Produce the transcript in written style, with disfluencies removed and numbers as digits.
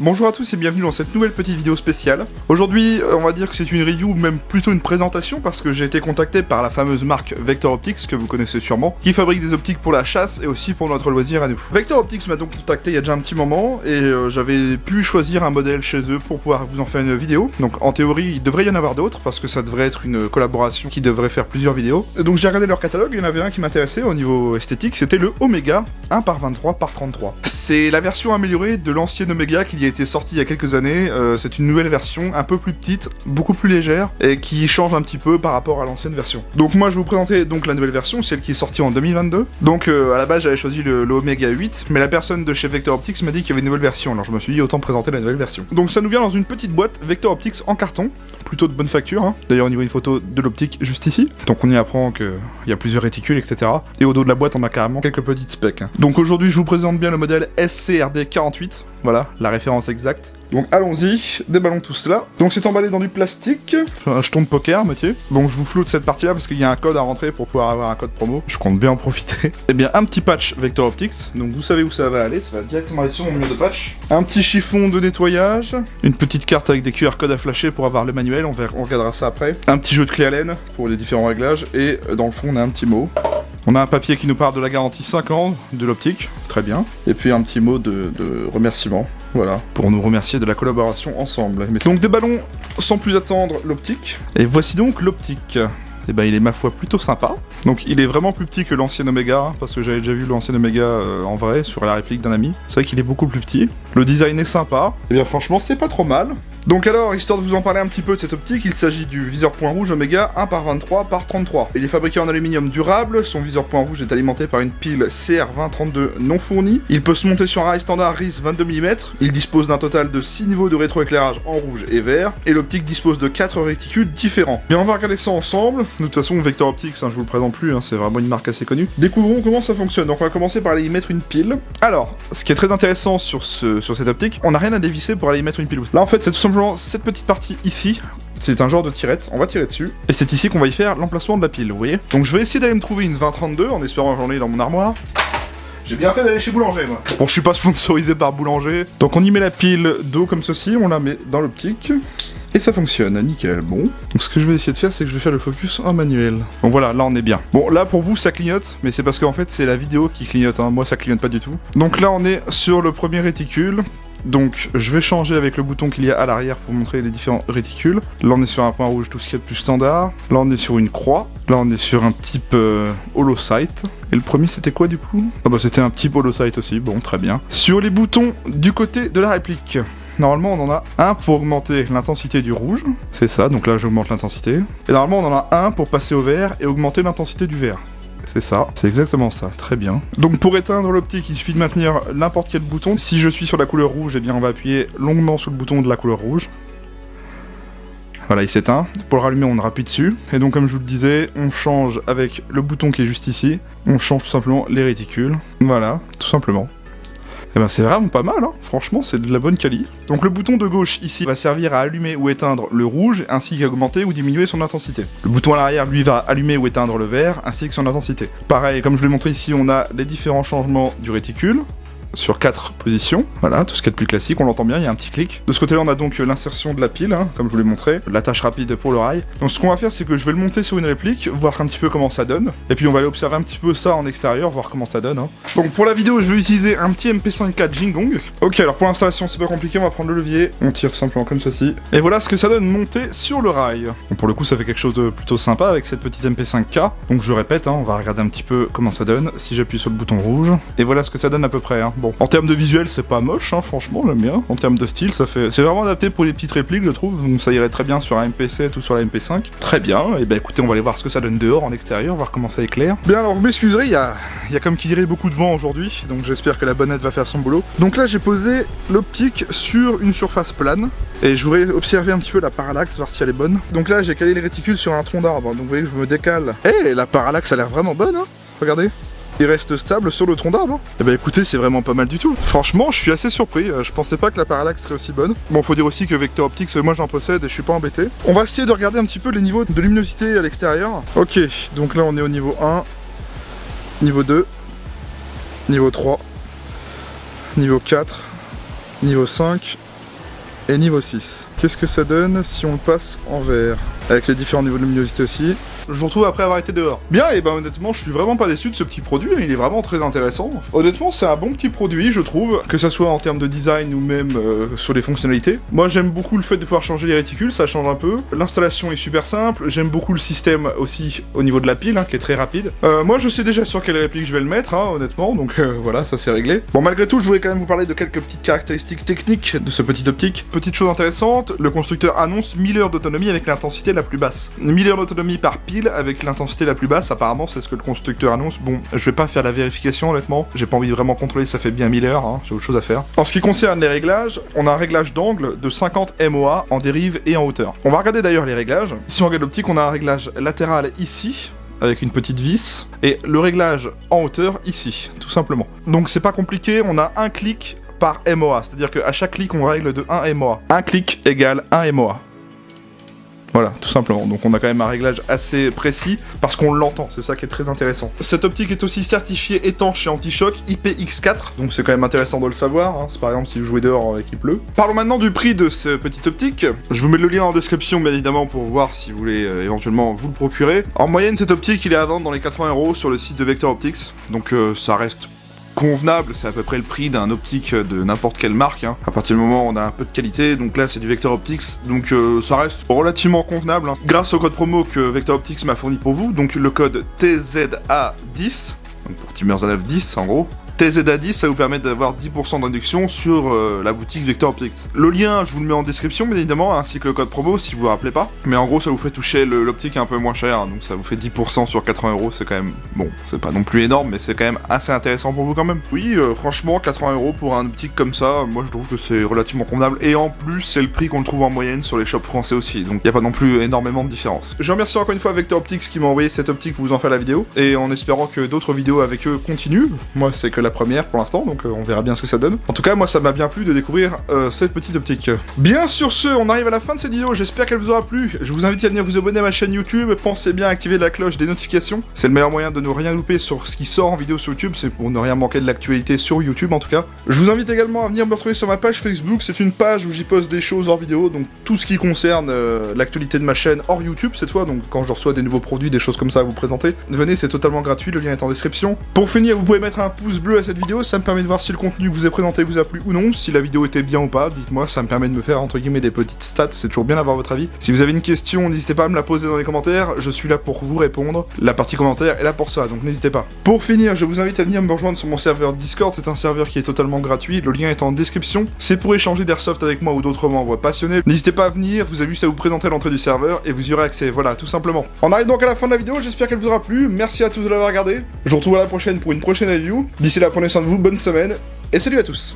Bonjour à tous et bienvenue dans cette nouvelle petite vidéo spéciale. Aujourd'hui, on va dire que c'est une review ou même plutôt une présentation parce que j'ai été contacté par la fameuse marque Vector Optics, que vous connaissez sûrement, qui fabrique des optiques pour la chasse et aussi pour notre loisir à nous. Vector Optics m'a donc contacté il y a déjà un petit moment et j'avais pu choisir un modèle chez eux pour pouvoir vous en faire une vidéo. Donc en théorie, il devrait y en avoir d'autres parce que ça devrait être une collaboration qui devrait faire plusieurs vidéos. Et donc j'ai regardé leur catalogue, il y en avait un qui m'intéressait au niveau esthétique, c'était le Omega 1x23x33. C'est la version améliorée de l'ancien Omega qui a été sorti il y a quelques années. C'est une nouvelle version, un peu plus petite, beaucoup plus légère, et qui change un petit peu par rapport à l'ancienne version. Donc moi je vais vous présenter donc la nouvelle version, celle qui est sortie en 2022. Donc à la base j'avais choisi le Omega 8, mais la personne de chez Vector Optics m'a dit qu'il y avait une nouvelle version, alors je me suis dit autant présenter la nouvelle version. Donc ça nous vient dans une petite boîte Vector Optics en carton, plutôt de bonne facture, hein. D'ailleurs on y voit une photo de l'optique juste ici. Donc on y apprend qu'il y a plusieurs réticules, etc. Et au dos de la boîte on a carrément quelques petites specs, hein. Donc aujourd'hui je vous présente bien le modèle SCRD48, voilà, la référence exacte. Donc allons-y, déballons tout cela. Donc c'est emballé dans du plastique, un jeton de poker, Mathieu. Donc je vous floute cette partie-là parce qu'il y a un code à rentrer pour pouvoir avoir un code promo. Je compte bien en profiter. Et bien un petit patch Vector Optics, donc vous savez où ça va aller, ça va directement aller sur mon mur de patch. Un petit chiffon de nettoyage, une petite carte avec des QR codes à flasher pour avoir le manuel, on regardera ça après. Un petit jeu de clé Allen pour les différents réglages, et dans le fond on a un petit mot. On a un papier qui nous parle de la garantie 5 ans de l'optique, très bien. Et puis un petit mot de remerciement, voilà, pour nous remercier de la collaboration ensemble. Donc déballons sans plus attendre l'optique. Et voici donc l'optique. Et ben il est ma foi plutôt sympa. Donc il est vraiment plus petit que l'ancien Omega, hein, parce que j'avais déjà vu l'ancien Omega en vrai, sur la réplique d'un ami. C'est vrai qu'il est beaucoup plus petit. Le design est sympa. Et bien franchement c'est pas trop mal. Donc alors, histoire de vous en parler un petit peu de cette optique, il s'agit du viseur point rouge Omega 1x23x33. Il est fabriqué en aluminium durable, son viseur point rouge est alimenté par une pile CR2032 non fournie. Il peut se monter sur un rail standard RIS 22 mm, il dispose d'un total de 6 niveaux de rétroéclairage en rouge et vert, et l'optique dispose de 4 réticules différents. Bien on va regarder ça ensemble, de toute façon Vector Optics, hein, je vous le présente plus, hein, c'est vraiment une marque assez connue. Découvrons comment ça fonctionne, donc on va commencer par aller y mettre une pile. Alors, ce qui est très intéressant sur cette optique, on n'a rien à dévisser pour aller y mettre une pile. Là en fait c'est tout simplement cette petite partie ici, c'est un genre de tirette, on va tirer dessus, et c'est ici qu'on va y faire l'emplacement de la pile, vous voyez. Donc je vais essayer d'aller me trouver une 2032 en espérant que j'en ai dans mon armoire. J'ai bien fait d'aller chez Boulanger, moi. Bon, je suis pas sponsorisé par Boulanger. Donc on y met la pile d'eau comme ceci, on la met dans l'optique. Et ça fonctionne, nickel, bon. Donc ce que je vais essayer de faire, c'est que je vais faire le focus en manuel. Donc voilà, là on est bien. Bon, là pour vous ça clignote, mais c'est parce qu'en fait c'est la vidéo qui clignote, hein. Moi ça clignote pas du tout. Donc là on est sur le premier réticule. Donc je vais changer avec le bouton qu'il y a à l'arrière pour montrer les différents réticules. Là on est sur un point rouge, tout ce qu'il y a de plus standard. Là on est sur une croix. Là on est sur un type holocyte. Et le premier c'était quoi du coup? Ah bah c'était un type holocyte aussi, bon très bien. Sur les boutons du côté de la réplique, normalement on en a un pour augmenter l'intensité du rouge. C'est ça, donc là j'augmente l'intensité. Et normalement on en a un pour passer au vert et augmenter l'intensité du vert. C'est ça, c'est exactement ça, très bien. Donc pour éteindre l'optique, il suffit de maintenir n'importe quel bouton. Si je suis sur la couleur rouge, eh bien on va appuyer longuement sur le bouton de la couleur rouge. Voilà, il s'éteint. Pour le rallumer, on appuie dessus. Et donc comme je vous le disais, on change avec le bouton qui est juste ici. On change tout simplement les réticules. Voilà, tout simplement. Et ben c'est vraiment pas mal, hein. Franchement c'est de la bonne quali. Donc le bouton de gauche ici va servir à allumer ou éteindre le rouge, ainsi qu'à augmenter ou diminuer son intensité. Le bouton à l'arrière lui va allumer ou éteindre le vert, ainsi que son intensité. Pareil, comme je l'ai montré ici, on a les différents changements du réticule, sur 4 positions, voilà, tout ce qui est de plus classique, on l'entend bien, il y a un petit clic. De ce côté-là, on a donc l'insertion de la pile, hein, comme je vous l'ai montré, l'attache rapide pour le rail. Donc ce qu'on va faire, c'est que je vais le monter sur une réplique, voir un petit peu comment ça donne, et puis on va aller observer un petit peu ça en extérieur, voir comment ça donne, hein. Donc pour la vidéo, je vais utiliser un petit MP5K Jingong. Ok, alors pour l'installation, c'est pas compliqué, on va prendre le levier, on tire simplement comme ceci, et voilà ce que ça donne monté sur le rail. Donc pour le coup, ça fait quelque chose de plutôt sympa avec cette petite MP5K. Donc je répète, hein, on va regarder un petit peu comment ça donne, si j'appuie sur le bouton rouge, et voilà ce que ça donne à peu près, hein. Bon, en termes de visuel, c'est pas moche, hein, franchement, j'aime bien. En termes de style, ça fait... c'est vraiment adapté pour les petites répliques, je trouve. Donc ça irait très bien sur un MP7 ou sur la MP5. Très bien, et ben écoutez, on va aller voir ce que ça donne dehors, en extérieur, voir comment ça éclaire. Bien, alors vous m'excuserez, il y a comme qui dirait beaucoup de vent aujourd'hui, donc j'espère que la bonnette va faire son boulot. Donc là, j'ai posé l'optique sur une surface plane, et je voudrais observer un petit peu la parallaxe, voir si elle est bonne. Donc là, j'ai calé les réticules sur un tronc d'arbre, donc vous voyez que je me décale. Eh, la parallaxe a l'air vraiment bonne, hein. Regardez. Il reste stable sur le tronc d'arbre. Et bah écoutez, c'est vraiment pas mal du tout. Franchement, je suis assez surpris. Je pensais pas que la parallaxe serait aussi bonne. Bon, faut dire aussi que Vector Optics, moi j'en possède et je suis pas embêté. On va essayer de regarder un petit peu les niveaux de luminosité à l'extérieur. Ok, donc là on est au niveau 1, niveau 2, niveau 3, niveau 4, niveau 5, et niveau 6. Qu'est-ce que ça donne si on le passe en vert? Avec les différents niveaux de luminosité aussi. Je vous retrouve après avoir été dehors. Bien, et ben honnêtement, je suis vraiment pas déçu de ce petit produit, il est vraiment très intéressant. Honnêtement, c'est un bon petit produit, je trouve, que ça soit en termes de design ou même sur les fonctionnalités. Moi, j'aime beaucoup le fait de pouvoir changer les réticules, ça change un peu. L'installation est super simple, j'aime beaucoup le système aussi au niveau de la pile, hein, qui est très rapide. Moi, je sais déjà sur quelle réplique je vais le mettre, hein, honnêtement, donc voilà, ça c'est réglé. Bon, malgré tout, je voulais quand même vous parler de quelques petites caractéristiques techniques de ce petit optique. Petite chose intéressante, le constructeur annonce 1000 heures d'autonomie avec l'intensité la plus basse. 1000 heures d'autonomie par pile avec l'intensité la plus basse, apparemment c'est ce que le constructeur annonce. Bon, je vais pas faire la vérification honnêtement, j'ai pas envie de vraiment contrôler, ça fait bien 1000 heures, hein, j'ai autre chose à faire. En ce qui concerne les réglages, on a un réglage d'angle de 50 MOA en dérive et en hauteur. On va regarder d'ailleurs les réglages. Si on regarde l'optique, on a un réglage latéral ici, avec une petite vis, et le réglage en hauteur ici, tout simplement. Donc c'est pas compliqué, on a un clic par MOA, c'est-à-dire qu'à chaque clic on règle de 1 MOA. Un clic égale 1 MOA. Voilà, tout simplement. Donc on a quand même un réglage assez précis, parce qu'on l'entend, c'est ça qui est très intéressant. Cette optique est aussi certifiée étanche et anti-choc IPX4, donc c'est quand même intéressant de le savoir, hein. C'est par exemple si vous jouez dehors et qu'il pleut. Parlons maintenant du prix de ce petit optique. Je vous mets le lien en description, bien évidemment, pour voir si vous voulez éventuellement vous le procurer. En moyenne, cette optique, il est à vendre dans les 80 € sur le site de Vector Optics, donc ça reste convenable, c'est à peu près le prix d'un optique de n'importe quelle marque, hein. À partir du moment où on a un peu de qualité, donc là c'est du Vector Optics, donc ça reste relativement convenable, hein. Grâce au code promo que Vector Optics m'a fourni pour vous, donc le code TZA10, donc pour Timmerzanov 10 en gros, TZA10, ça vous permet d'avoir 10% de réduction sur la boutique Vector Optics. Le lien, je vous le mets en description, bien évidemment, ainsi que le code promo, si vous vous rappelez pas. Mais en gros, ça vous fait toucher l'optique un peu moins cher, hein, donc ça vous fait 10% sur 80 €, c'est quand même... Bon, c'est pas non plus énorme, mais c'est quand même assez intéressant pour vous quand même. Oui, franchement, 80 € pour un optique comme ça, moi je trouve que c'est relativement convenable, et en plus, c'est le prix qu'on le trouve en moyenne sur les shops français aussi, donc il y a pas non plus énormément de différence. Je remercie encore une fois Vector Optics qui m'a envoyé cette optique pour vous en faire la vidéo, et en espérant que d'autres vidéos avec eux continuent. Moi, c'est que la première pour l'instant, donc on verra bien ce que ça donne. En tout cas, moi ça m'a bien plu de découvrir cette petite optique. Bien sur ce, on arrive à la fin de cette vidéo, j'espère qu'elle vous aura plu. Je vous invite à venir vous abonner à ma chaîne YouTube, pensez bien à activer la cloche des notifications. C'est le meilleur moyen de ne rien louper sur ce qui sort en vidéo sur YouTube, c'est pour ne rien manquer de l'actualité sur YouTube en tout cas. Je vous invite également à venir me retrouver sur ma page Facebook, c'est une page où j'y poste des choses hors vidéo, donc tout ce qui concerne l'actualité de ma chaîne hors YouTube cette fois, donc quand je reçois des nouveaux produits, des choses comme ça à vous présenter, venez, c'est totalement gratuit, le lien est en description. Pour finir, vous pouvez mettre un pouce bleu à cette vidéo, ça me permet de voir si le contenu que je vous ai présenté vous a plu ou non, si la vidéo était bien ou pas, dites-moi, ça me permet de me faire entre guillemets des petites stats, c'est toujours bien d'avoir votre avis. Si vous avez une question, n'hésitez pas à me la poser dans les commentaires, je suis là pour vous répondre, la partie commentaire est là pour ça, donc n'hésitez pas. Pour finir, je vous invite à venir me rejoindre sur mon serveur Discord, c'est un serveur qui est totalement gratuit, le lien est en description, c'est pour échanger d'airsoft avec moi ou d'autres membres passionnés. N'hésitez pas à venir, vous avez juste à vous présenter à l'entrée du serveur et vous y aurez accès, voilà, tout simplement. On arrive donc à la fin de la vidéo, j'espère qu'elle vous aura plu, merci à tous de l'avoir regardé, je vous retrouve à la prochaine pour une prochaine review, d'ici là prenez soin de vous, bonne semaine, et salut à tous.